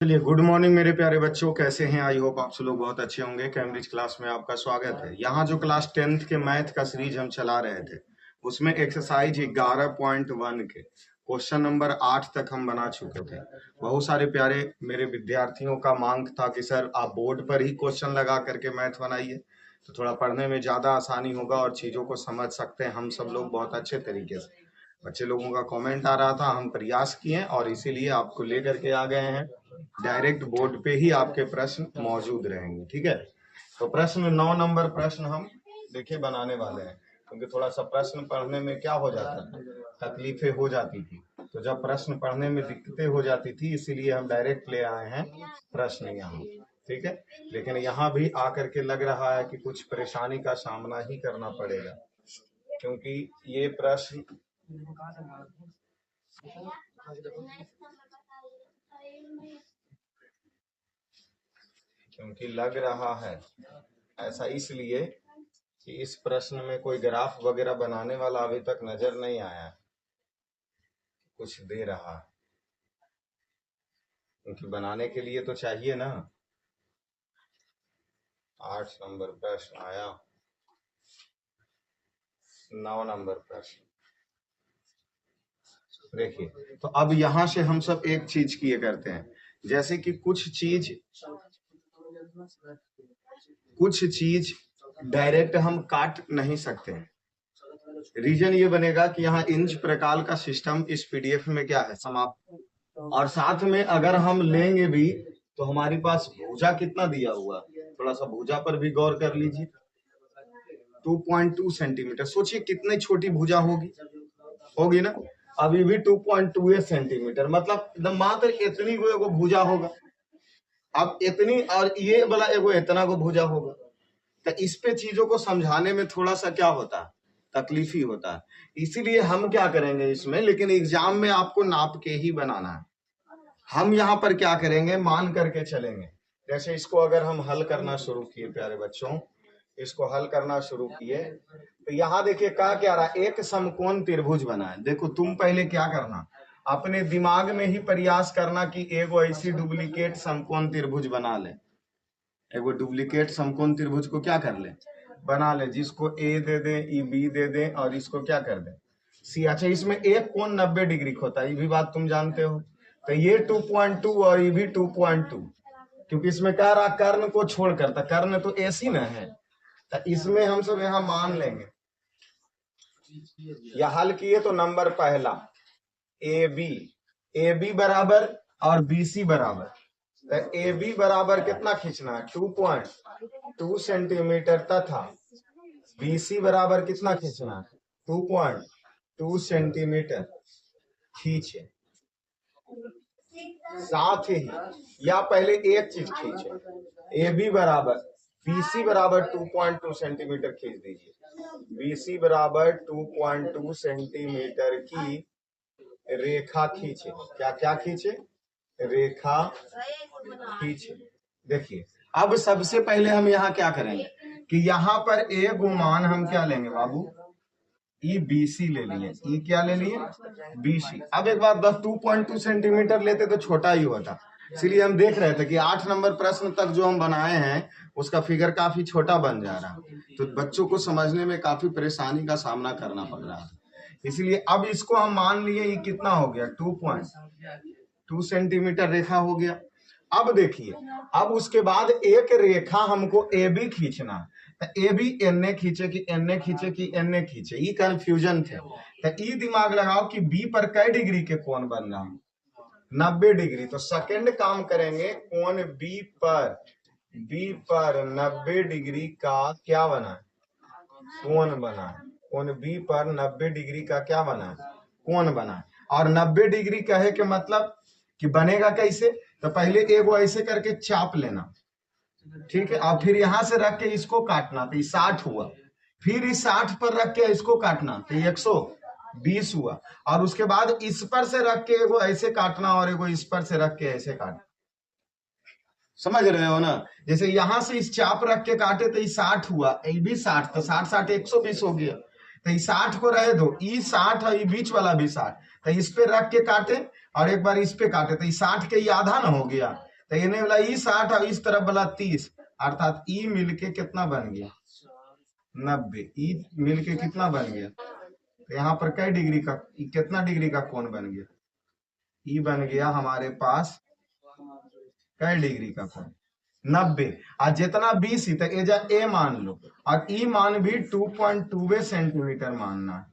चलिए, good morning मेरे प्यारे बच्चों, कैसे हैं? आई होप आप सब लोग बहुत अच्छे होंगे। कैम्ब्रिज क्लास में आपका स्वागत है। यहाँ जो क्लास 10th के मैथ का सीरीज हम चला रहे थे, उसमें एक्सरसाइज 11.1 के क्वेश्चन नंबर 8 तक हम बना चुके थे। बहुत सारे प्यारे मेरे विद्यार्थियों का मांग था कि सर आप बोर्ड पर ही क्वेश्चन लगा करके मैथ बनाइए, तो थोड़ा पढ़ने में ज्यादा आसानी होगा और चीजों को समझ सकते हैं हम सब लोग बहुत अच्छे तरीके से। बच्चे लोगों का कमेंट आ रहा था, हम प्रयास किए और इसीलिए आपको लेकर के आ गए हैं। डायरेक्ट बोर्ड पे ही आपके प्रश्न मौजूद रहेंगे, ठीक है? तो प्रश्न 9 नंबर प्रश्न हम देखिए बनाने वाले हैं, क्योंकि थोड़ा सा प्रश्न पढ़ने में क्या हो जाता है, तकलीफें हो जाती थी। तो जब प्रश्न पढ़ने में दिक्कतें हो जाती थी, इसीलिए हम डायरेक्ट ले आए हैं प्रश्न यहाँ, ठीक है? लेकिन यहाँ भी आकर के लग रहा है कि कुछ परेशानी का सामना ही करना पड़ेगा, क्योंकि ये प्रश्न लग रहा है ऐसा इसलिए कि इस प्रश्न में कोई ग्राफ वगैरह बनाने वाला अभी तक नजर नहीं आया, कुछ दे रहा है, क्योंकि बनाने के लिए तो चाहिए ना। 8 नंबर प्रश्न आया, 9 नंबर प्रश्न देखिए। तो अब यहां से हम सब एक चीज किए करते हैं, जैसे कि कुछ चीज डायरेक्ट हम काट नहीं सकते हैं। रीजन ये बनेगा कि यहाँ इंच प्रकार का सिस्टम इस पीडीएफ में क्या है, समाप्त। और साथ में अगर हम लेंगे भी तो हमारे पास भुजा कितना दिया हुआ, थोड़ा सा भुजा पर भी गौर कर लीजिए। 2.2 सेंटीमीटर, सोचिए कितनी छोटी भुजा होगी ना। अभी भी 2.2 सेंटीमीटर, मतलब एकदम मात्र इतनी को एगो भुजा होगा। अब इतनी और ये वाला एगो इतना को भुजा होगा, तो इस पे चीजों को समझाने में थोड़ा सा क्या होता है, तकलीफी होता है। इसीलिए हम क्या करेंगे इसमें, लेकिन एग्जाम में आपको नाप के ही बनाना है। हम यहाँ पर क्या करेंगे, मान करके चलेंगे। जैसे इसको अगर हम हल करना शुरू किए प्यारे बच्चों, इसको हल करना शुरू किए, तो यहाँ देखिए क्या रहा, एक समकोण त्रिभुज बना है। देखो तुम पहले क्या करना, अपने दिमाग में ही प्रयास करना कि एगो ऐसी डुप्लीकेट समकोण त्रिभुज बना ले। एगो डुप्लीकेट समकोण त्रिभुज को क्या कर ले, बना ले, जिसको ए दे दे, ई बी दे दे और इसको क्या कर दे, सी। अच्छा, इसमें एक कोण 90 डिग्री का होता है, ये भी बात तुम जानते हो। तो ये 2.2 और ये भी 2.2, क्योंकि इसमें क्या रहा, कर्ण को छोड़कर, तो कर्ण तो ऐसी ना है, तो इसमें हम सब यहाँ मान लेंगे। या हल किए तो नंबर पहला ए बी बराबर और बी सी बराबर, तो ए बी बराबर कितना खींचना है, 2.2 सेंटीमीटर, तथा बी सी बराबर कितना खींचना है, 2.2 सेंटीमीटर खींचे। साथ ही या पहले एक चीज खींचे, ए बी बराबर बी सी बराबर 2.2 सेंटीमीटर खींच दीजिए। बी सी बराबर 2.2 सेंटीमीटर की रेखा खींचे। क्या खींचे, रेखा खींचे। देखिए, अब सबसे पहले हम यहाँ क्या करेंगे कि यहाँ पर ए गुमान हम क्या लेंगे बाबू, ई बी सी ले लिए। ई क्या ले लिए, बी सी। अब एक बात, 2.2 सेंटीमीटर लेते तो छोटा ही होता, इसलिए हम देख रहे थे कि 8 नंबर प्रश्न तक जो हम बनाए हैं उसका फिगर काफी छोटा बन जा रहा है, तो बच्चों को समझने में काफी परेशानी का सामना करना पड़ रहा है। इसलिए अब इसको हम मान लिए, ये कितना हो गया, 2.2 सेंटीमीटर रेखा हो गया। अब देखिए, अब उसके बाद एक रेखा हमको ए बी खींचना है, तो ए बी एन खींचे कि एन खींचे कि एन खींचे, ये कंफ्यूजन थे। तो ई दिमाग लगाओ कि बी पर कई डिग्री के कोण बन रहा है, 90 डिग्री। तो सेकंड काम करेंगे, कोण बी पर 90 डिग्री का क्या बना है, कोण बना है। कोण बी पर 90 डिग्री का क्या बना है, कोण बना है। और 90 डिग्री कहे के मतलब कि बनेगा कैसे, तो पहले एगो ऐसे करके चाप लेना, ठीक है, और फिर यहां से रख के इसको काटना, तो 60 हुआ। फिर इस 60 पर रख के इसको काटना, तो 120 हुआ। और उसके बाद इस पर से रख के एगो ऐसे काटना और एगो इस पर से रख के ऐसे काटना। समझ रहे हो ना, जैसे यहां से इस चाप रख के काटे तो 60 हुआ, ये भी 60, तो 60 60 120 हो गया। तो इस 60 को रहे दो, ई 60 और ये बीच वाला भी 60, तो इस पे रख के काटे और एक बार इस पे काटे, तो 60 के ये आधा ना हो गया, तो इन्हें वाला ई 60 और इस तरफ वाला 30, अर्थात ई मिलके कितना बन गया 90। ई मिलके कितना बन गया, तो यहाँ पर कई डिग्री का, कितना डिग्री का कोण बन गया, ई बन गया हमारे पास कई डिग्री का कोण 90। और जितना 20 तक एजा ए मान लो, और ई मान भी 2.2 सेंटीमीटर मानना है।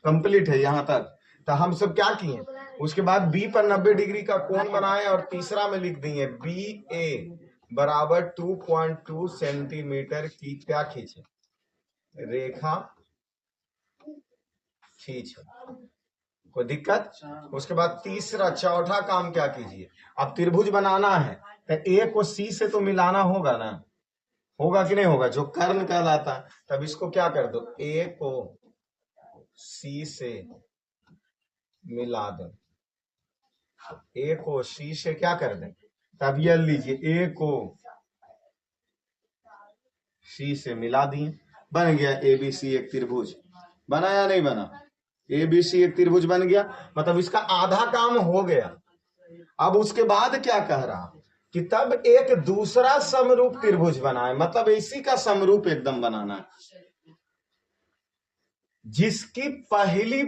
कंप्लीट है यहाँ तक। तो हम सब क्या किए, उसके बाद बी पर 90 डिग्री का कोण बनाए और तीसरा में लिख दिए बी ए बराबर 2.2 सेंटीमीटर की क्या खींचे, रेखा खींचे। कोई दिक्कत। उसके बाद तीसरा चौथा काम क्या कीजिए, अब त्रिभुज बनाना है तो ए को सी से तो मिलाना होगा ना, होगा कि नहीं होगा, जो कर्ण कहलाता है। तब इसको क्या कर दो, ए को सी से मिला दो, ए को सी से क्या कर दें, तब ये लीजिए ए को सी से मिला दिए, बन गया एबीसी एक त्रिभुज। बना या नहीं बना, एबीसी एक त्रिभुज बन गया, मतलब इसका आधा काम हो गया। अब उसके बाद क्या कह रहा कि तब एक दूसरा समरूप त्रिभुज बनाए, मतलब इसी का समरूप एकदम बनाना है, जिसकी पहले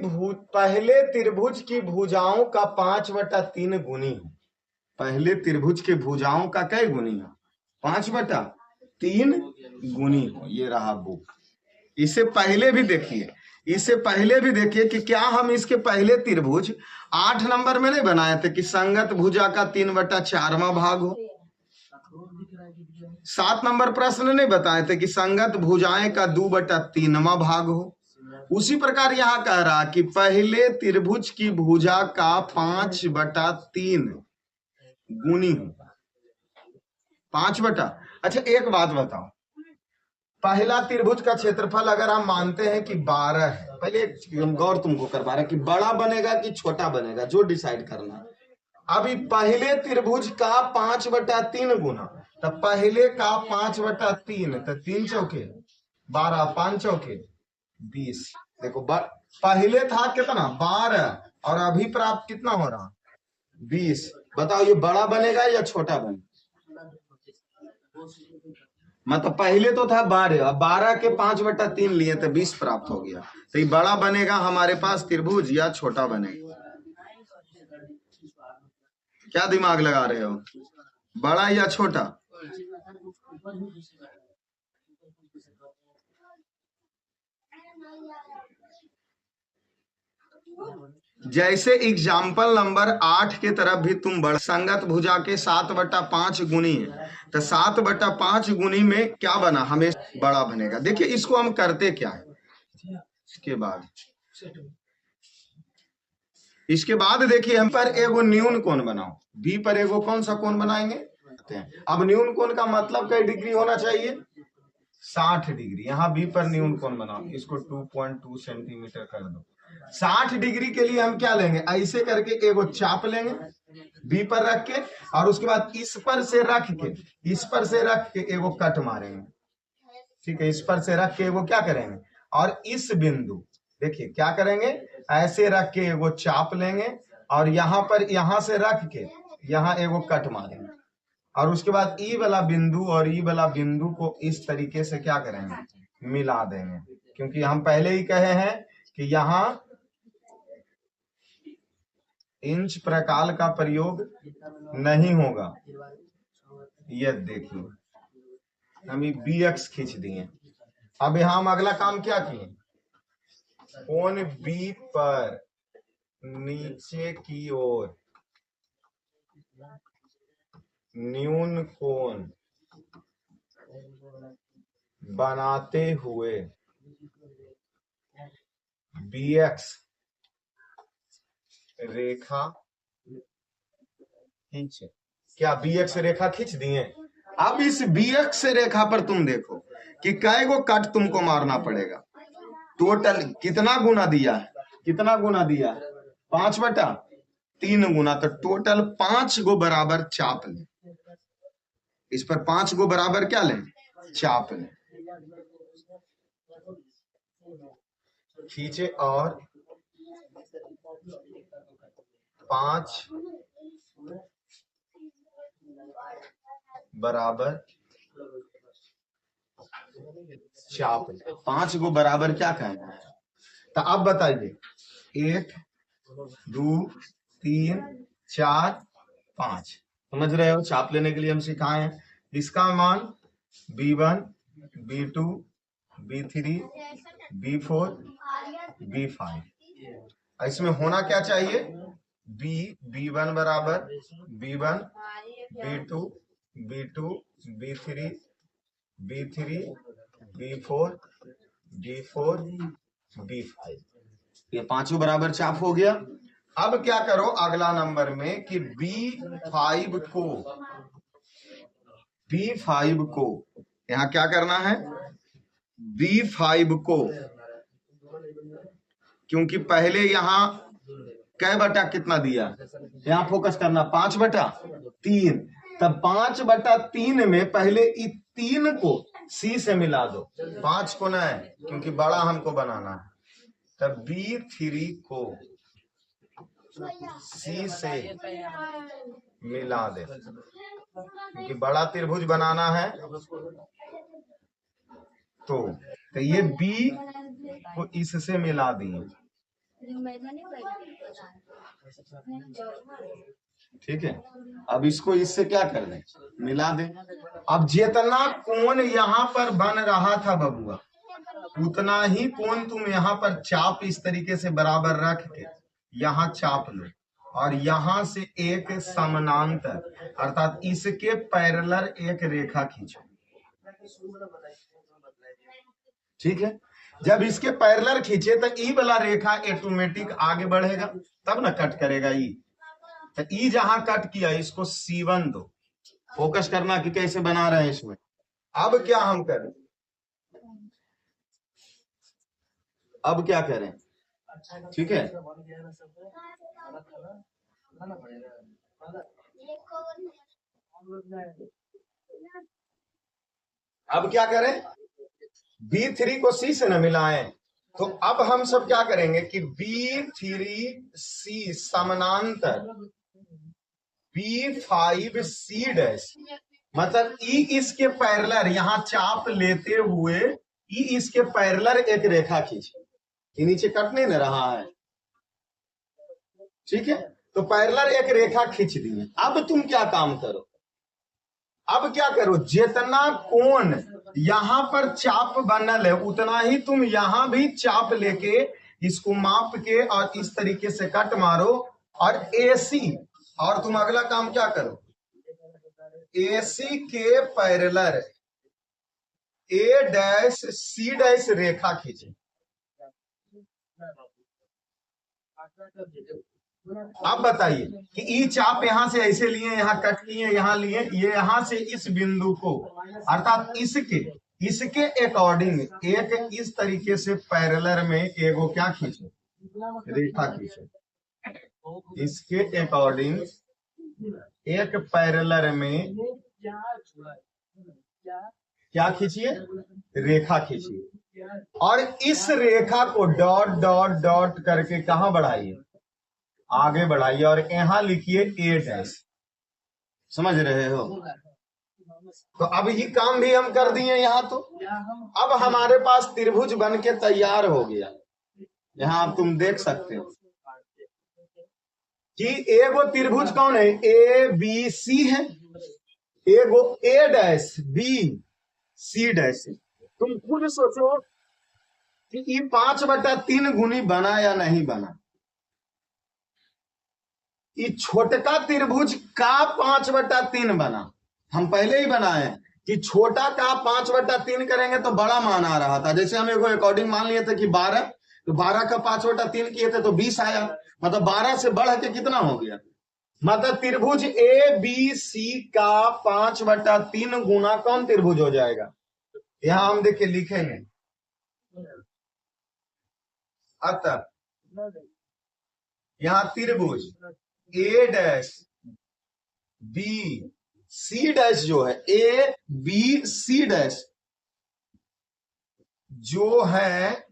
त्रिभुज की भुजाओं का 5/3 गुनी हो। पहले त्रिभुज के भुजाओं का क्या गुनी हो, 5/3 गुनी हो। ये रहा बुक। इससे पहले भी देखिए, इससे पहले भी देखिए कि क्या हम इसके पहले त्रिभुज 8 नंबर में नहीं बनाए थे कि संगत भुजा का 3/4वां भाग हो। 7 नंबर प्रश्न नहीं बताए थे कि संगत भुजाएं का 2/3वां भाग हो। उसी प्रकार यहाँ कह रहा कि पहले त्रिभुज की भुजा का 5/3 गुनी हो, 5 अच्छा एक बात बताओ, पहला त्रिभुज का क्षेत्रफल अगर हम मानते हैं कि 12 है, पहले हम गौर तुमको करवा रहे कि बड़ा बनेगा कि छोटा बनेगा, जो डिसाइड करना। अभी पहले त्रिभुज का 5/3 गुना, तो पहले का 5/3, तो 3 चौके 12, 5 चौके 20। देखो पहले था कितना 12 और अभी प्राप्त कितना हो रहा 20। बताओ ये बड़ा बनेगा या छोटा बनेगा, मतलब पहले तो था 12, 12 के 5/3 लिए तो 20 प्राप्त हो गया। तो ये बड़ा बनेगा हमारे पास त्रिभुज या छोटा बनेगा, क्या दिमाग लगा रहे हो, बड़ा या छोटा। जैसे एग्जाम्पल नंबर 8 के तरफ भी तुम बड़ा संगत भुजा के 7/5 गुनी है, तो 7/5 गुनी में क्या बना, हमें बड़ा बनेगा। देखिए इसको हम करते क्या है, इसके बाद देखिए हम पर एगो न्यून कोण बनाओ, बी पर एगो कौन सा कोण बनाएंगे। अब न्यून कोण का मतलब कई डिग्री होना चाहिए, 60 डिग्री। यहाँ बी पर न्यून कोण बनाओ, इसको 2.2 सेंटीमीटर कर दो। 60 डिग्री के लिए हम क्या लेंगे, ऐसे करके एगो चाप लेंगे बी पर रख के, और उसके बाद इस पर से रख के एगो कट मारेंगे। ठीक है, इस पर से रख के एगो क्या करेंगे, और इस बिंदु देखिए क्या करेंगे, ऐसे रख के एगो चाप लेंगे और यहाँ पर यहाँ से रख के यहाँ एगो कट मारेंगे, और उसके बाद ई वाला बिंदु और ई वाला बिंदु को इस तरीके से क्या करेंगे, मिला देंगे। क्योंकि हम पहले ही कहे हैं कि यहाँ इंच प्रकाल का प्रयोग नहीं होगा। ये देखिए हम बी एक्स खींच दिए। अब यहाँ हम अगला काम क्या किए, कोण बी पर नीचे की ओर न्यून कोण बनाते हुए बी एक्स रेखा खींचे। क्या बी एक्स रेखा खींच दिए। अब इस बी एक्स रेखा पर तुम देखो कि कै गो कट तुमको मारना पड़ेगा। टोटल कितना गुना दिया है, कितना गुना दिया है, 5/3 गुना, तो टोटल 5 गो बराबर चाप लें। इस पर 5 गो बराबर क्या लें, चाप लें। खींचे और 5 बराबर चाप। 5 को बराबर क्या कहना है? तो अब बताइए 1 2 3 4 5, समझ रहे हो? चाप लेने के लिए हम सिखाए हैं। इसका मान B1 B2 B3 B4 B5। इसमें होना क्या चाहिए? B1 बराबर B1 B2 B2 B3 B3 B4 B4 B5, ये पांचों बराबर चाप हो गया। अब क्या करो अगला नंबर में कि B5 को यहां क्या करना है? B5 को, क्योंकि पहले यहां कै बटा कितना दिया, यहां फोकस करना 5/3, तब 5/3 में पहले इस 3 को C से मिला दो, 5 को ना, क्योंकि बड़ा हमको बनाना है। तब B3 को C से मिला दे, क्योंकि बड़ा त्रिभुज बनाना है। तो ये B को इससे मिला दिए, ठीक है। अब इसको इससे क्या कर दें? मिला दें। अब जितना कोण यहाँ पर बन रहा था बबुआ, उतना ही कोण तुम यहाँ पर चाप इस तरीके से बराबर रख के यहाँ चाप लो, और यहाँ से एक समानांतर अर्थात इसके पैरेलल एक रेखा खींचो, ठीक है। जब इसके पैरेलल खींचे तो ई वाला रेखा ऑटोमेटिक आगे बढ़ेगा, तब ना कट करेगा ई। तो ई जहां कट किया इसको C1 दो, फोकस करना कि कैसे बना रहे हैं इसमें। अब क्या हम करें? अब क्या करें? ठीक है, अब क्या करें? B3 को C से न मिलाएं, तो अब हम सब क्या करेंगे कि B3C समानांतर B5C डैश, मतलब ई इसके पैरेलल यहाँ चाप लेते हुए ई इसके पैरेलल एक रेखा खींचे, ये नीचे कट नहीं न रहा है, ठीक है। तो पैरेलल एक रेखा खींच दी। अब तुम क्या काम करो? अब क्या करो, जितना कोण यहाँ पर चाप बनल है उतना ही तुम यहाँ भी चाप लेके इसको माप के और इस तरीके से कट मारो, और AC, और तुम अगला काम क्या करो, AC के parallel A dash C dash रेखा खींचे। अब बताइए कि ई चाप यहां से ऐसे लिए, यहाँ कट किए, यहाँ लिए, ये यहां से इस बिंदु को अर्थात इसके अकॉर्डिंग एक इस तरीके से पैरेलल में एगो क्या खींचे, रेखा खींचे। इसके अकॉर्डिंग एक पैरेलल में क्या खींचिए, रेखा खींचिए, और इस रेखा को डॉट डॉट डॉट करके कहां बढ़ाइए, आगे बढ़ाइए, और यहां लिखिए A डैश। समझ रहे हो? तो अब ये काम भी हम कर दिए यहाँ। तो अब हमारे पास त्रिभुज बन के तैयार हो गया। यहाँ आप तुम देख सकते हो कि एगो त्रिभुज कौन है, ABC है, एगो A dash B C dash है। तुम खुद सोचो कि ये 5/3 गुनी बना या नहीं बना। ये छोटका त्रिभुज का 5/3 बना, हम पहले ही बनाए कि छोटा का 5/3 करेंगे तो बड़ा मान आ रहा था। जैसे हम एगो अकॉर्डिंग मान लिए थे कि 12, तो 12 का 5/3 किए थे तो 20 आया, मतलब 12 से बढ़ के कितना हो गया, मतलब त्रिभुज ABC का 5/3 गुना कौन त्रिभुज हो जाएगा। यहां हम देखिए लिखेंगे, अतः यहां त्रिभुज A dash B C dash जो है, A B C डैश जो है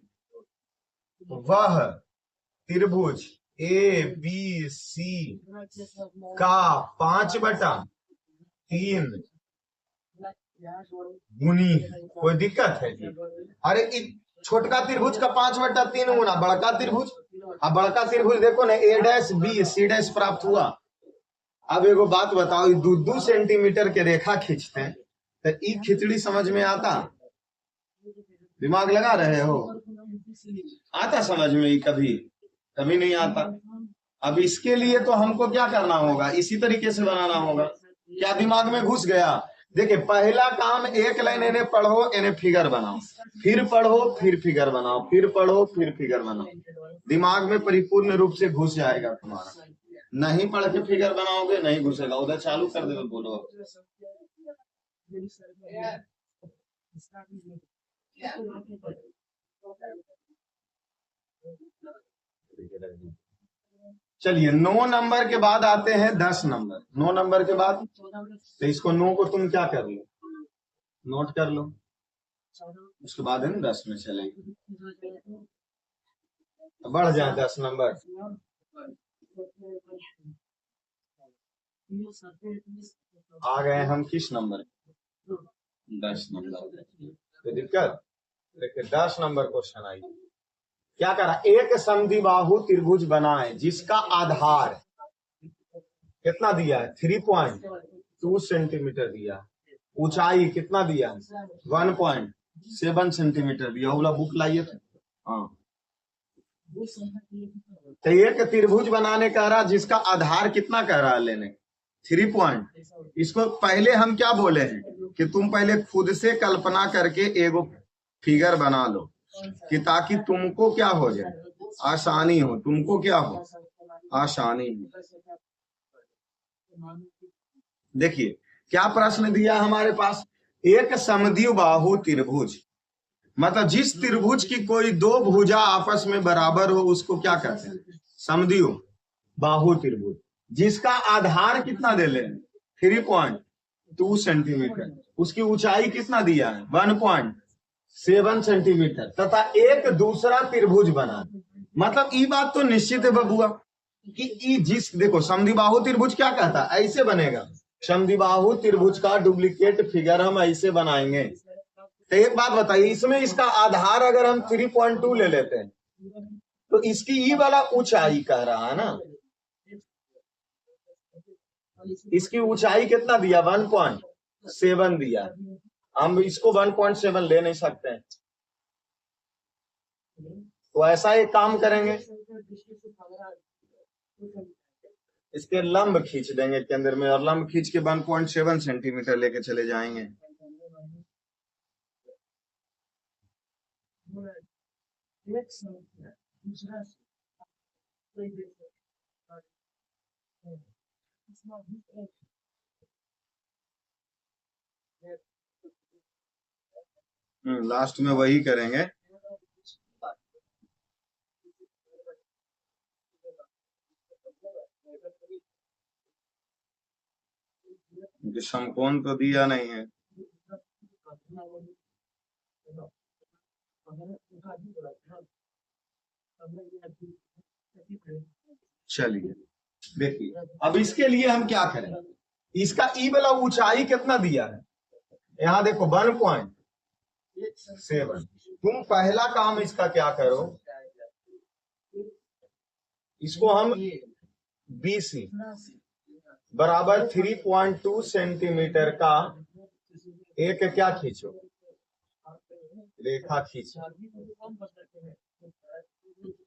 वह त्रिभुज ABC का 5/3 3 गुनी, कोई दिक्कत है जी? अरे छोटका त्रिभुज का 5/3 गुना बड़का त्रिभुज। अब बड़का त्रिभुज देखो ना, ए डैश बी सी डैश प्राप्त हुआ। अब एगो बात बताओ, 2-2 सेंटीमीटर के रेखा खींचते हैं तो ई खिचड़ी समझ में आता? दिमाग लगा रहे हो? आता समझ में? कभी कभी नहीं आता। अब इसके लिए तो हमको क्या करना होगा, इसी तरीके से बनाना होगा। क्या दिमाग में घुस गया? देखिए, पहला काम एक लाइन इन्हें पढ़ो, इन्हें फिगर बनाओ, फिर पढ़ो, फिर फिगर बनाओ, फिर पढ़ो, फिर फिगर बनाओ। दिमाग में परिपूर्ण रूप से घुस जाएगा तुम्हारा। नहीं पढ़ के फिगर बनाओगे नहीं घुसेगा। उधर चालू कर दे, बोलो। चलिए, 9 नंबर के बाद आते हैं 10 नंबर। 9 नंबर के बाद तो इसको 9 को तुम क्या कर लो, नोट कर लो। उसके बाद हम 10 में चलेंगे, बढ़ जाए 10 नंबर। आ गए हम किस नंबर? 10 नंबर। कोई दिक्कत? देखिए 10 नंबर क्वेश्चन आई। क्या करा? एक समद्विबाहु त्रिभुज बनाए जिसका आधार कितना दिया है? 3.2 सेंटीमीटर दिया। ऊंचाई कितना दिया? 1.7 सेंटीमीटर दिया। बोला बुक लाइए थे। हाँ, तो एक त्रिभुज बनाने कह रहा, जिसका आधार कितना कह रहा है लेने? 3 इसको पहले हम क्या बोले हैं कि तुम पहले खुद से कल्पना करके एगो फिगर बना लो, कि ताकि तुमको क्या हो जाए, आसानी हो। तुमको क्या हो? आसानी हो। देखिए क्या प्रश्न दिया हमारे पास? एक समद्विबाहु त्रिभुज, मतलब जिस त्रिभुज की कोई 2 भुजा आपस में बराबर हो उसको क्या कहते हैं? समद्विबाहु त्रिभुज। जिसका आधार कितना दे ले? 3.2 सेंटीमीटर। उसकी ऊंचाई कितना दिया है? 1.7 सेंटीमीटर। तथा एक दूसरा त्रिभुज बना। मतलब ये बात तो निश्चित है बबुआ कि जिस, देखो समद्विबाहु त्रिभुज क्या कहता है? ऐसे बनेगा। समद्विबाहु त्रिभुज का डुप्लीकेट फिगर हम ऐसे बनाएंगे। तो एक बात बताइए, इसमें इसका आधार अगर हम 3.2 ले लेते हैं तो इसकी ये वाला ऊंचाई कह रहा है ना, इसकी ऊंचाई कितना दिया? 1.7 दिया। हम इसको 1.7 ले नहीं सकते हैं, तो ऐसा एक काम करेंगे, इसके लंब खींच देंगे केंद्र में, और लंब खींच के 1.7 सेंटीमीटर लेके चले जाएंगे। लास्ट में वही करेंगे। समकोण तो दिया नहीं है। चलिए देखिए, अब इसके लिए हम क्या करें? इसका ई वाला ऊंचाई कितना दिया है? यहाँ देखो 1.7। तुम पहला काम इसका क्या करो, इसको हम BC बराबर 3.2 सेंटीमीटर का एक क्या खींचो, रेखा खींचो।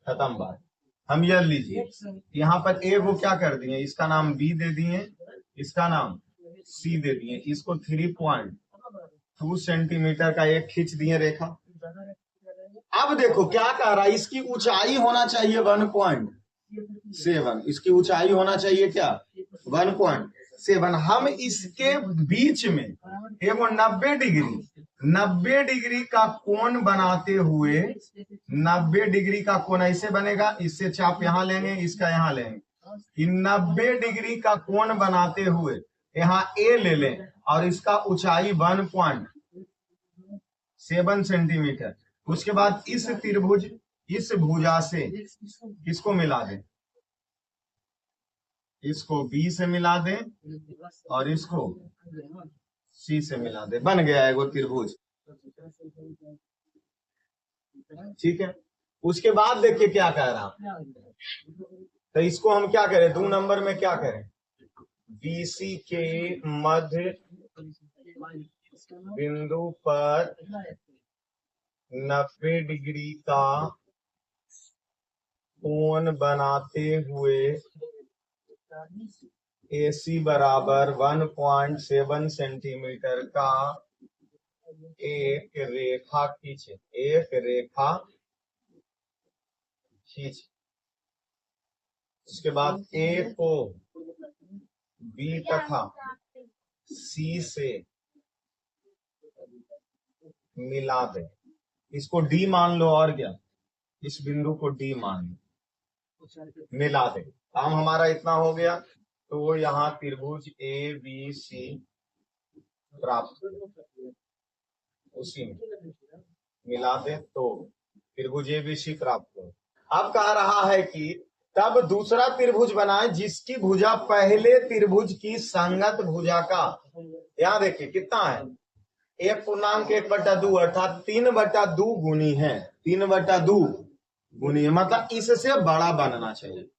खत्म बात। हम यह लीजिए, यहाँ पर ए वो क्या कर दिए, इसका नाम B दे दिए, इसका नाम C दे दिए। इसको 3.2 सेंटीमीटर का एक खींच दिए रेखा। अब देखो क्या कह रहा है, इसकी ऊंचाई होना चाहिए 1.7। इसकी ऊंचाई होना चाहिए क्या? 1.7। हम इसके बीच में एगो 90 डिग्री का कोण बनाते हुए, 90 डिग्री का कोण ऐसे बनेगा, इससे चाप यहाँ लेंगे, इसका यहाँ लेंगे। 90 डिग्री का कोण बनाते हुए यहाँ A ले लें, और इसका ऊंचाई 1.7 सेंटीमीटर। उसके बाद इस त्रिभुज, इस भुजा से किसको मिला दें? इसको बी से मिला दें और इसको सी से मिला दें, बन गया एगो त्रिभुज। ठीक है, उसके बाद देखिए क्या कह रहा, तो इसको हम क्या करें, 2 नंबर में क्या करें, बीसी के मध्य बिंदु पर 90 डिग्री का कोण बनाते हुए AC बराबर 1.7 सेंटीमीटर का एक रेखा खींचे, एक रेखा खींचे। उसके बाद A को B तथा C से मिला दे, इसको D मान लो, और क्या, इस बिंदु को D मान लो, मिला दे। काम हमारा इतना हो गया, तो यहाँ त्रिभुज ABC प्राप्त, उसी में मिला दे तो त्रिभुज ABC प्राप्त हो। अब कह रहा है कि तब दूसरा त्रिभुज बनाए जिसकी भुजा पहले त्रिभुज की संगत भुजा का, यहाँ देखिए कितना है, 1.1/2 अर्थात 3/2 गुनी है, 3/2 गुनी है, मतलब इससे बड़ा बनना चाहिए,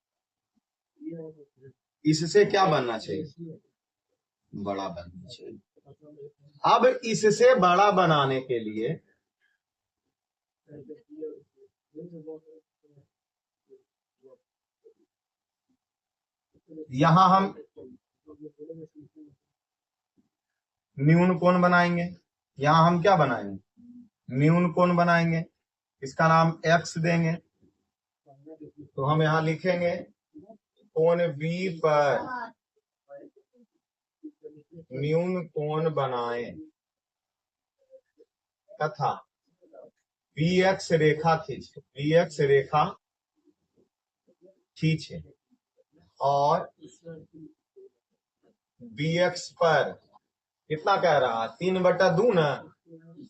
इससे क्या बनना चाहिए, बड़ा बनना चाहिए। अब इससे बड़ा बनाने के लिए यहां हम न्यून कोण बनाएंगे, यहां हम क्या बनाएंगे, न्यून कोण बनाएंगे, इसका नाम x देंगे। तो हम यहां लिखेंगे कोण B पर न्यून कोण बनाएं तथा BX रेखा खींचे, BX रेखा खींचे और BX पर कितना कह रहा, 3/2 ना,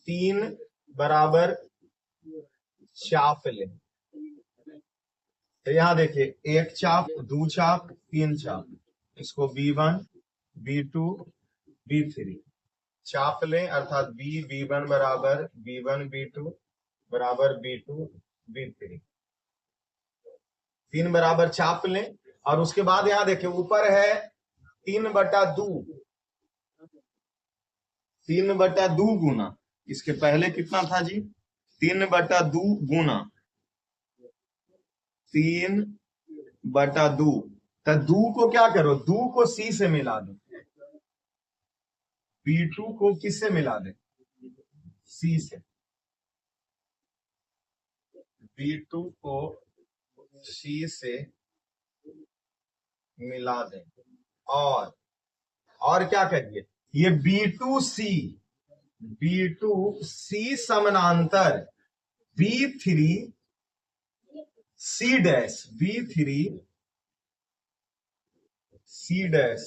3 बराबर चाप ले। तो यहाँ देखिए 1 चाप, 2 चाप, 3 चाप, इसको B1 B2 B3 चाप लें, अर्थात B1 बराबर B1 B2 बराबर B2 B3, 3 बराबर चाप लें। और उसके बाद यहाँ देखिए ऊपर है 3/2, 3/2 गुना, इसके पहले कितना था जी, 3/2 गुना 3/2, तो 2 को क्या करो, 2 को C से मिला दो, B2 को किससे मिला दे, C से, B2 को C से मिला दें और क्या करिए, ये B2C समानांतर B3 C dash, B3 C dash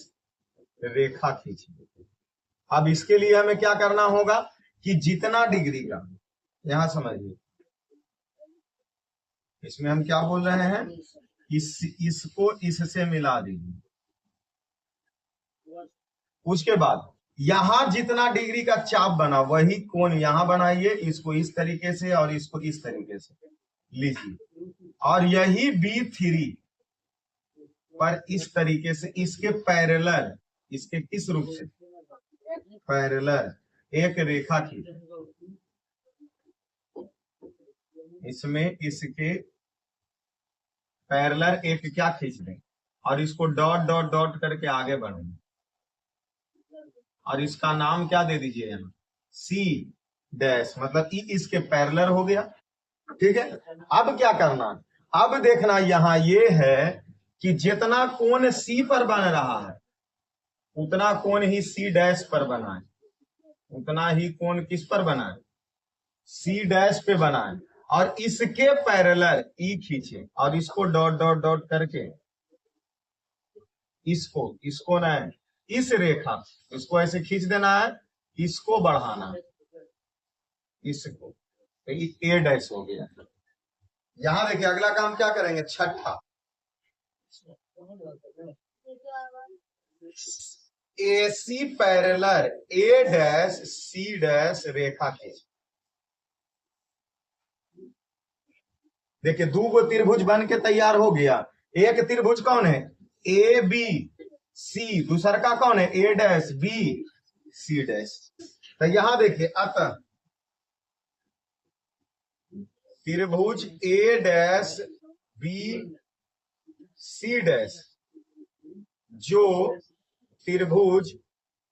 रेखा खींचिए। अब इसके लिए हमें क्या करना होगा कि जितना डिग्री का, यहां समझिए, इसमें हम क्या बोल रहे हैं, इसको इससे मिला दीजिए। उसके बाद यहां जितना डिग्री का चाप बना वही कोण यहां बनाइए, इसको इस तरीके से और इसको इस तरीके से लीजिए, और यही B3 पर इस तरीके से इसके पैरेलल, इसके किस रूप से, पैरेलल एक रेखा खींचे, इसमें इसके पैरेलल एक क्या खींच दें और इसको डॉट डॉट डॉट करके आगे बढ़ेंगे और इसका नाम क्या दे दीजिए, यहाँ C डैश, मतलब ई इसके पैरेलल हो गया। ठीक है, अब क्या करना, अब देखना यहाँ ये है कि जितना कोण C पर बन रहा है उतना कोण ही C डैश पर बना है, उतना ही कोण किस पर बना है, C डैश पे बना है, और इसके पैरेलल E खींचे और इसको डॉट डॉट डॉट करके इसको ना, इस रेखा इसको ऐसे खींच देना है, इसको बढ़ाना है, इसको, तो ये A डैश हो गया। यहां देखिए अगला काम क्या करेंगे, छठा, AC parallel A dash C dash रेखा खींच। देखिए दो गो त्रिभुज बन के तैयार हो गया। एक त्रिभुज कौन है? A B C. दूसरा का कौन है? A dash B C dash. तो यहां देखिए अतः त्रिभुज A dash B C dash जो त्रिभुज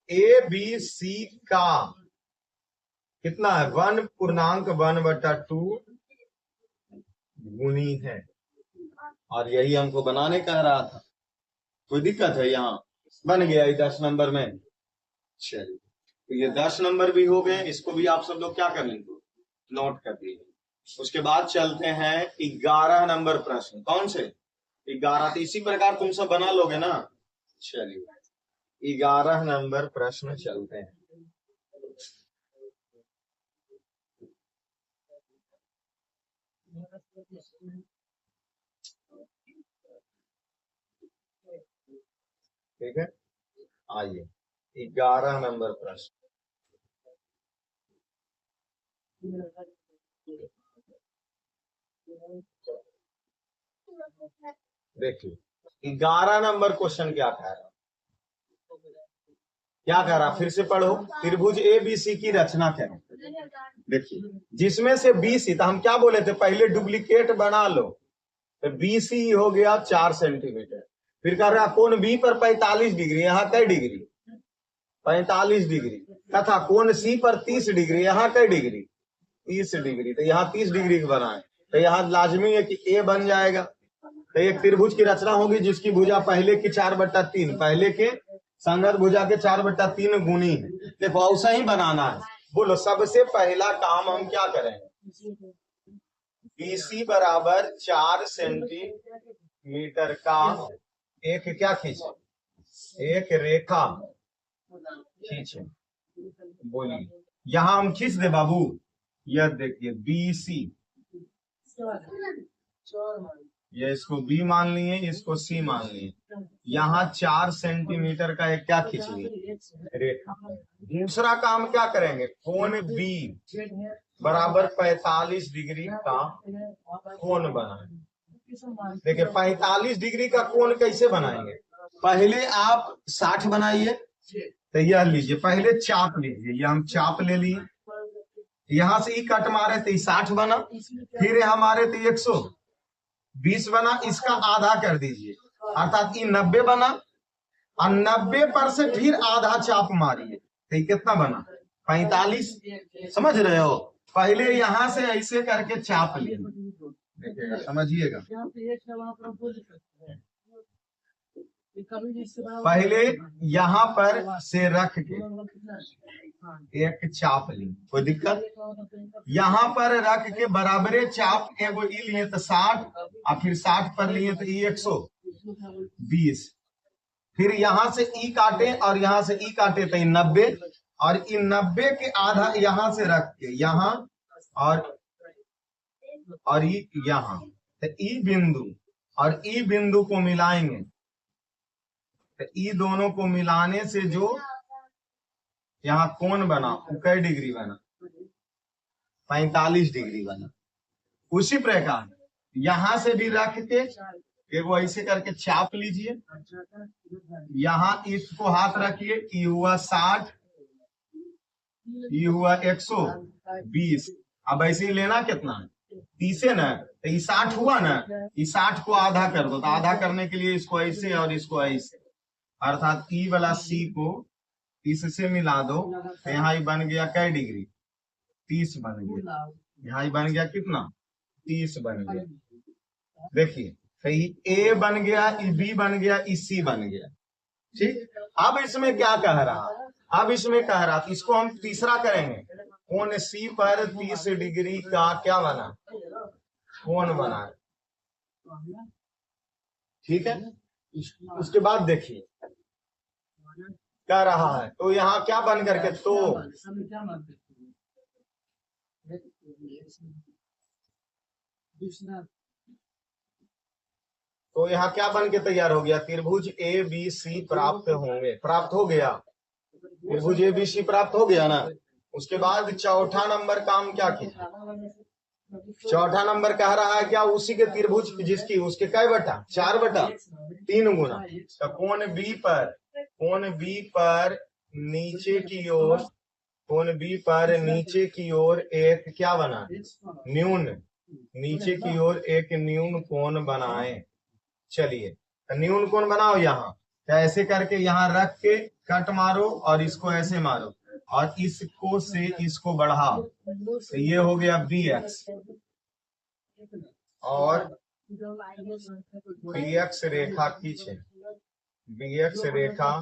ए बी सी का कितना है? 1.1/2 गुनी है। और यही हमको बनाने कह रहा था। कोई दिक्कत है? यहाँ बन गया 10 नंबर में। चलिए तो ये 10 नंबर भी हो गए। इसको भी आप सब लोग क्या कर लेंगे? नोट कर लीजिए। उसके बाद चलते हैं 11 नंबर प्रश्न। कौन से? 11। तो इसी प्रकार तुम सब बना लोगे ना। चलिए 11 नंबर प्रश्न चलते हैं। ठीक है, आइए 11 नंबर प्रश्न। देखिए 11 नंबर क्वेश्चन क्या कह रहा? क्या कह रहा? फिर से पढ़ो। त्रिभुज ए बी सी की रचना करो। देखिए जिसमें से बी सी, तो हम क्या बोले थे? पहले डुप्लीकेट बना लो। तो बी सी हो गया 4 सेंटीमीटर। फिर कह रहा कोण बी पर 45 डिग्री। यहाँ कई डिग्री? 45 डिग्री। तथा कोण सी पर 30 डिग्री। यहाँ कई डिग्री? 30 डिग्री। तो यहाँ 30 डिग्री का बनाए। तो यहाँ लाजमी है कि ए बन जाएगा। तो एक त्रिभुज की रचना होगी जिसकी भुजा पहले की 4/3, पहले के संगत भुजा के 4/3 गुनी है। देखो ऐसा ही बनाना है। बोलो सबसे पहला काम हम क्या करेंगे? BC बराबर 4 सेंटीमीटर का एक क्या खींचे? एक रेखा खींचे। बोलिए यहाँ हम खींच दे बाबू। यह देखिए BC, ये इसको B मान लिए, इसको C मान लिए। यहाँ 4 सेंटीमीटर का एक क्या खींच लिए? रेखा। दूसरा काम क्या करेंगे? कोण B बराबर 45 डिग्री का कोण बनाए। देखिए 45 डिग्री का कोण कैसे बनाएंगे? पहले आप 60 बनाइए। तो यह लीजिए, पहले चाप लीजिए। यह हम चाप ले लिए। यहाँ से कट मारे तो 60 बना। फिर हमारे तो 120 बना। इसका आधा कर दीजिए, अर्थात 90 बना। और 90 पर से फिर आधा चाप मारिए तो कितना बना? 45। समझ रहे हो? पहले यहाँ से ऐसे करके चाप लिए, देखिएगा, समझिएगा। पहले यहाँ पर से रख के एक चाप ली, कोई दिक्कत? यहाँ पर रख के बराबरे चाप एगो ई लिए तो 60, और फिर 60 पर लिए तो 120। फिर यहाँ से ई काटे और यहाँ से ई काटे तो 90, और इन 90 के आधा यहाँ से रख के यहाँ और यहाँ तो ई बिंदु और ई बिंदु को मिलाएंगे। तो ई दोनों को मिलाने से जो यहाँ कोण बना वो कई डिग्री बना? 45 डिग्री बना। उसी प्रकार यहाँ से भी रख के एगो ऐसे करके चाप लीजिए। यहाँ इसको हाथ रखिए। ई हुआ 60, ई हुआ 120। अब ऐसे ही लेना कितना है? 30 है ना। तो ये 60 हुआ ना। ये 60 को आधा कर दो। तो आधा करने के लिए इसको ऐसे और इसको ऐसे, अर्थात ई वाला सी को इससे मिला दो। तो यहाँ बन गया कई डिग्री? 30 बन गया। यहाँ बन गया कितना? 30 बन गया। देखिए सही, ए बन गया, ई बी बन गया, ई सी बन गया। ठीक। अब इसमें क्या कह रहा? अब इसमें कह रहा इसको हम तीसरा करेंगे। कोण सी पर 30 डिग्री का क्या बना? कोण बना। ठीक है। उसके बाद देखिए क्या रहा है। तो यहाँ क्या बन करके तो यहाँ क्या बन के तैयार हो गया, त्रिभुज ए बी सी प्राप्त होंगे, प्राप्त हो गया, त्रिभुज ए बी सी प्राप्त हो गया ना। उसके बाद चौथा नंबर काम क्या कीजिए, चौथा नंबर कह रहा है क्या, उसी के त्रिभुज जिसकी उसके कै बटा 4/3 गुना। तो कोण बी पर नीचे की ओर, कोण बी पर नीचे की ओर एक क्या बना, न्यून, नीचे की ओर एक न्यून कोण बनाए। चलिए न्यून कोण बनाओ, यहाँ तो ऐसे करके यहाँ रख के कट मारो और इसको ऐसे मारो और इसको से इसको बढ़ाओ, तो ये हो गया बी एक्स, और बी एक्स रेखा खींचे, बी एक्स रेखा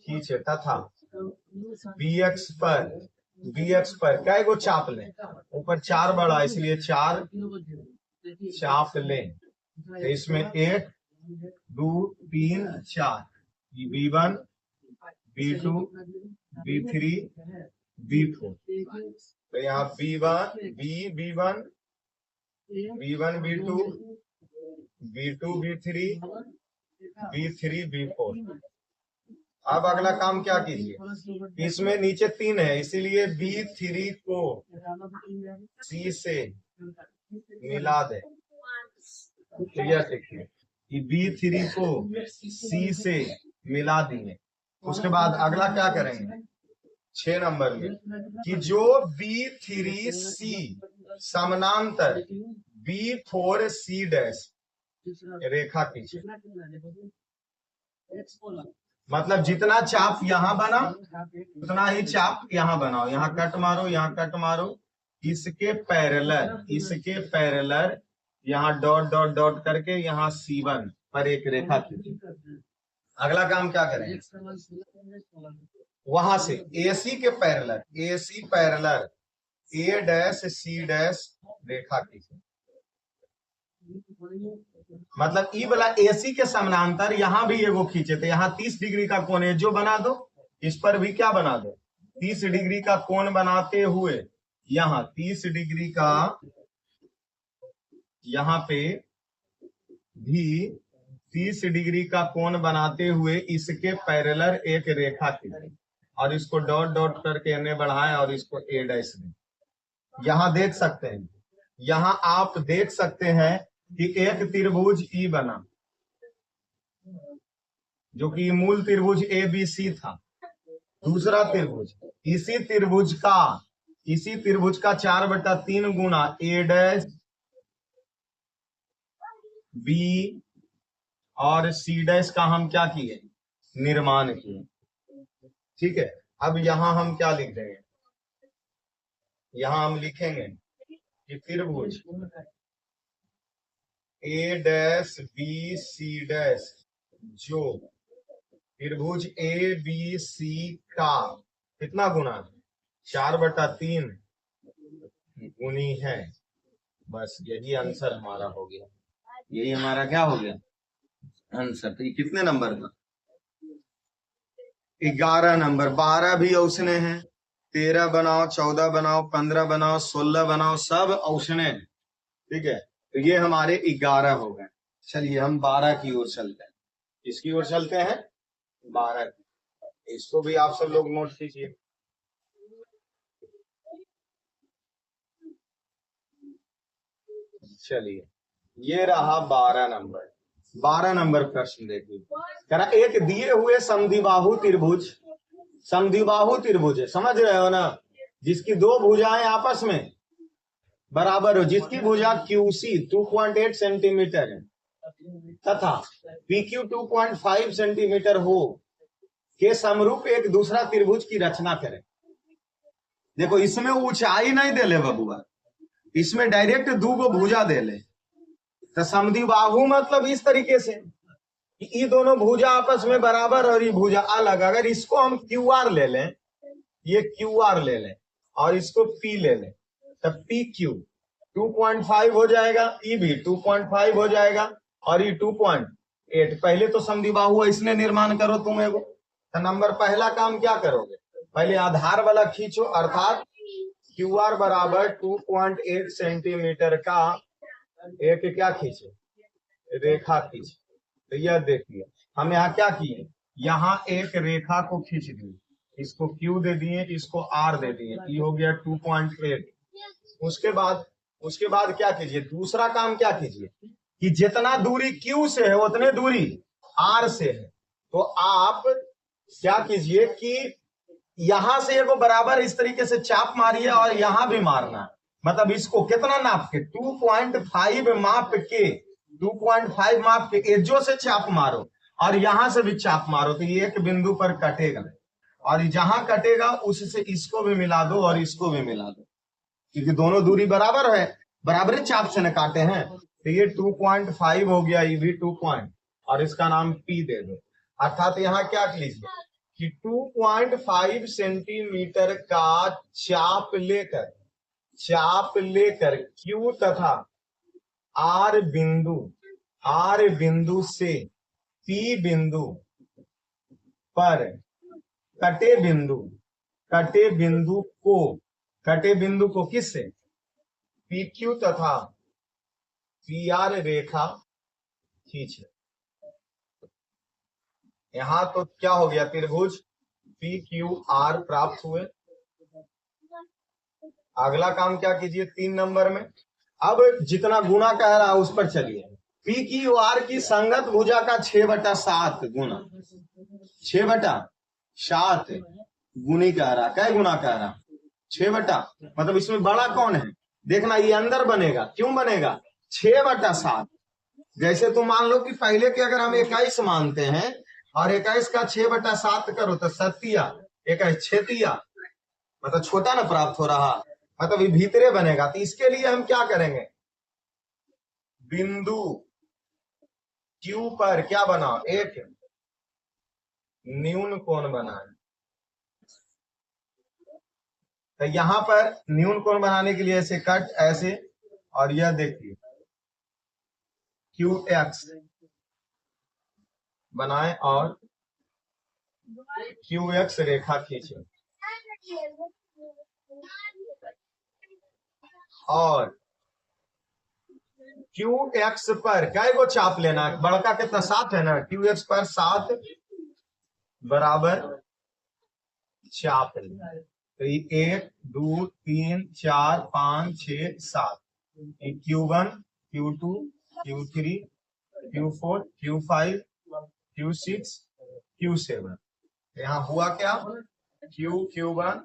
खींचे तथा बी एक्स पर कै गो चाप लें, ऊपर 4 बड़ा इसलिए 4 चाप लें। तो इसमें 1 2 3 4, B1 B2 B3 B4, तो यहाँ B1 B2 B2 B3 B4। अब अगला काम क्या कीजिए, इसमें नीचे 3 है इसीलिए B3 को C से मिला दे, क्लियर देखिए कि B3 को C से मिला दिए। उसके बाद अगला क्या करेंगे 6 नंबर में कि जो B3C समानांतर B4C डैश रेखा खींचे, मतलब जितना चाप यहाँ बना उतना ही चाप यहाँ बनाओ, यहाँ कट मारो, यहाँ कट मारो, इसके पैरेलल यहाँ डॉट डॉट डॉट करके यहाँ C1 पर एक रेखा खींचे। अगला काम क्या करें, वहां से AC के parallel A dash C dash रेखा खींचे, मतलब ई वाला AC के समानांतर यहाँ भी एगो खींचे, तो यहाँ 30 डिग्री का कोण है जो बना दो, इस पर भी क्या बना दो 30 डिग्री का कोण बनाते हुए, यहाँ 30 डिग्री का, यहाँ पे भी 30 डिग्री का कोण बनाते हुए इसके पैरेलल एक रेखा खींचे और इसको डॉट डॉट करके इन्हें बढ़ाएं और इसको A डैश दें। यहाँ देख सकते हैं, यहाँ आप देख सकते हैं कि एक त्रिभुज ई बना जो कि मूल त्रिभुज ABC था। दूसरा त्रिभुज, इसी त्रिभुज का 4/3 गुना A डैश B और C डैश का हम क्या किए, निर्माण किए। ठीक है, अब यहां हम क्या लिख देंगे, यहां हम लिखेंगे कि त्रिभुज A dash B C dash जो त्रिभुज ABC का कितना गुना 4/3 गुनी है। बस यही आंसर हमारा हो गया, यही हमारा क्या हो गया आंसर। तो ये कितने नंबर का, 11 नंबर। 12 भी औसने हैं, 13 बनाओ, 14 बनाओ, 15 बनाओ, 16 बनाओ, सब औसने हैं। ठीक है, तो ये हमारे 11 हो गए। चलिए हम 12 की ओर चलते हैं, इसकी ओर चलते हैं 12 की। इसको भी आप सब लोग नोट कीजिए। चलिए ये रहा 12 नंबर। 12 नंबर प्रश्न देखिए, करा एक दिए हुए समद्विबाहु त्रिभुज है, समझ रहे हो ना, जिसकी दो भुजाएं आपस में बराबर हो, जिसकी भुजा QC 2.8 सेंटीमीटर है तथा PQ 2.5 सेंटीमीटर हो के समरूप एक दूसरा त्रिभुज की रचना करें। देखो इसमें ऊंचाई नहीं दे ले बबुआ, इसमें डायरेक्ट दो गो भुजा दे ले। तो समद्विबाहु मतलब इस तरीके से कि ये दोनों भुजा आपस में बराबर और ये भुजा अलग। अगर इसको हम QR ले लें, ये QR ले लें और इसको P ले लें, तब PQ 2.5 हो जाएगा, ये भी 2.5 हो जाएगा और ये 2.8। पहले तो समद्विबाहु इसने निर्माण करो तुम एगो। तो नंबर पहला काम क्या करोगे, पहले आधार वाला खींचो, अर्थात QR बराबर 2.8 सेंटीमीटर का एक क्या खींचे, रेखा खींची। तो यह देखिए हम यहाँ क्या किए, यहाँ एक रेखा को खींच दिए, इसको Q दे दिए, इसको R दे दिए, ये हो गया 2.8। उसके बाद क्या कीजिए, दूसरा काम क्या कीजिए कि जितना दूरी Q से है उतने दूरी R से है, तो आप क्या कीजिए कि यहां से एगो बराबर इस तरीके से चाप मारिए और यहां भी मारना, मतलब इसको कितना नाप के 2.5 माप के 2.5 माप के एजो से चाप मारो और यहां से भी चाप मारो, तो ये एक बिंदु पर कटेगा और जहां कटेगा उससे इसको भी मिला दो और इसको भी मिला दो, क्योंकि दोनों दूरी बराबर है, बराबरी चाप से न काटे हैं। तो ये 2.5 हो गया, ये भी 2 पॉइंट और इसका नाम P दे दो। अर्थात यहाँ क्या लीजिए कि 2.5 सेंटीमीटर का चाप लेकर Q तथा R बिंदु से P बिंदु पर कटे बिंदु को किससे, PQ तथा PR रेखा खींचे। यहां तो क्या हो गया, त्रिभुज PQR प्राप्त हुए। अगला काम क्या कीजिए 3 नंबर में, अब जितना गुना कह रहा है उस पर चलिए। PQR की संगत भुजा का 6/7 गुना 6/7 गुनी कह रहा, क्या गुना कह रहा 6 मतलब इसमें बड़ा कौन है, देखना ये अंदर बनेगा, क्यों बनेगा 6/7। जैसे तुम मान लो कि पहले के अगर हम 21 मानते हैं और 21 का 6/7 करो तो 21 6 मतलब छोटा ना प्राप्त हो रहा, मतलब ये भीतरे बनेगा। तो इसके लिए हम क्या करेंगे, बिंदु Q पर क्या बनाओ, एक न्यून कोण बनाए। तो यहां पर न्यून कोण बनाने के लिए ऐसे कट ऐसे, और यह देखिए QX बनाए और QX रेखा खींचे और QX पर क्या को चाप लेना, बड़का कितना 7 है ना, QX पर 7 बराबर चाप लेना। तो 1 2 3 4 5 6 7, Q1 Q2 Q3 Q4 Q5 Q6 Q7। यहाँ हुआ क्या, Q1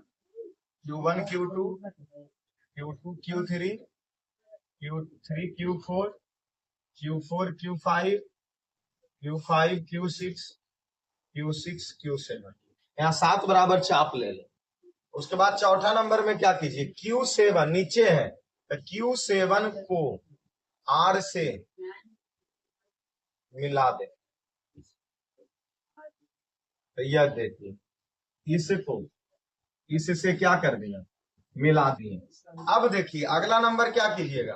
Q2 Q3 Q4 Q5 Q6 Q7, यहाँ 7 बराबर चाप ले लो। उसके बाद चौथा नंबर में क्या कीजिए, Q7 नीचे है तो Q7 को R से मिला दे। तो यह देखिए इससे क्या कर दिया, मिला दिए। अब देखिए अगला नंबर क्या कीजिएगा,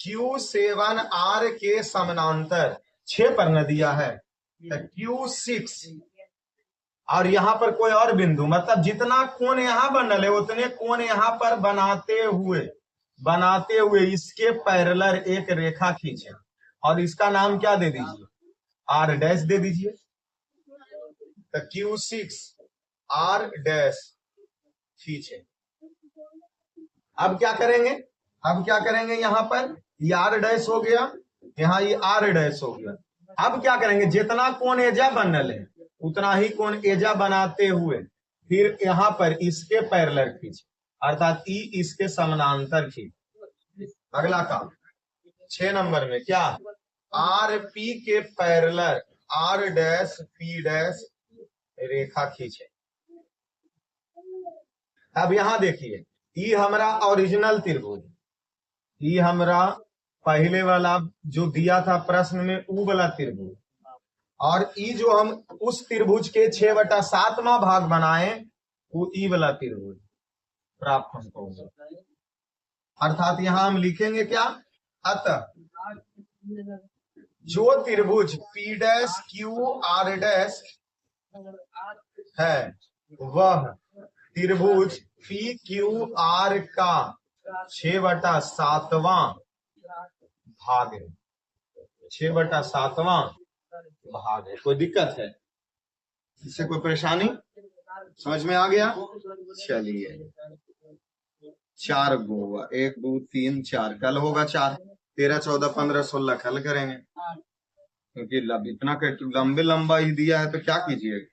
Q7 R के समानांतर 6 पर न दिया है तो Q6 और यहाँ पर कोई और बिंदु, मतलब जितना कोण यहाँ बनल है उतने कोण यहाँ पर बनाते हुए इसके पैरेलल एक रेखा खींचे और इसका नाम क्या दे दीजिए, R डैश दे दीजिए। तो Q6 R डैश खींचे। अब क्या करेंगे, यहाँ पर ये R डैश हो गया, यहाँ ये R डैश हो गया। अब क्या करेंगे, जितना कोण एजा बनल है उतना ही कोण एजा बनाते हुए फिर यहाँ पर इसके पैरेलल खींचे, अर्थात ई इसके समानांतर खींचे। अगला काम 6 नंबर में क्या, आर पी के parallel R dash P dash रेखा खींचे। अब यहां देखिए ये हमारा ओरिजिनल त्रिभुज, ये हमारा पहले वाला जो दिया था प्रश्न में वो वाला त्रिभुज, और ये जो हम उस त्रिभुज के 6/7वां भाग बनाए वो ई वाला त्रिभुज प्राप्त हमको होगा। अर्थात यहां हम लिखेंगे क्या, अतः जो त्रिभुज P dash Q R dash है वह त्रिभुज PQR का 6/7वां भाग है। 6/7वां भाग है। कोई दिक्कत है, इससे कोई परेशानी समझ में आ गया? चलिए 4 होगा, 1 2 3 4, कल होगा 4, 13 14 15 16 कल करेंगे, क्योंकि इतना लंबे लंबा ही दिया है तो क्या कीजिएगा।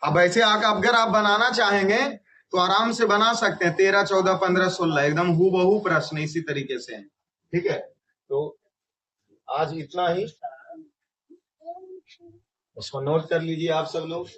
अब ऐसे आकर अगर आप बनाना चाहेंगे तो आराम से बना सकते हैं, 13 14 15 16 एकदम हूबहू प्रश्न इसी तरीके से है। ठीक है, तो आज इतना ही, इसको नोट कर लीजिए आप सब लोग।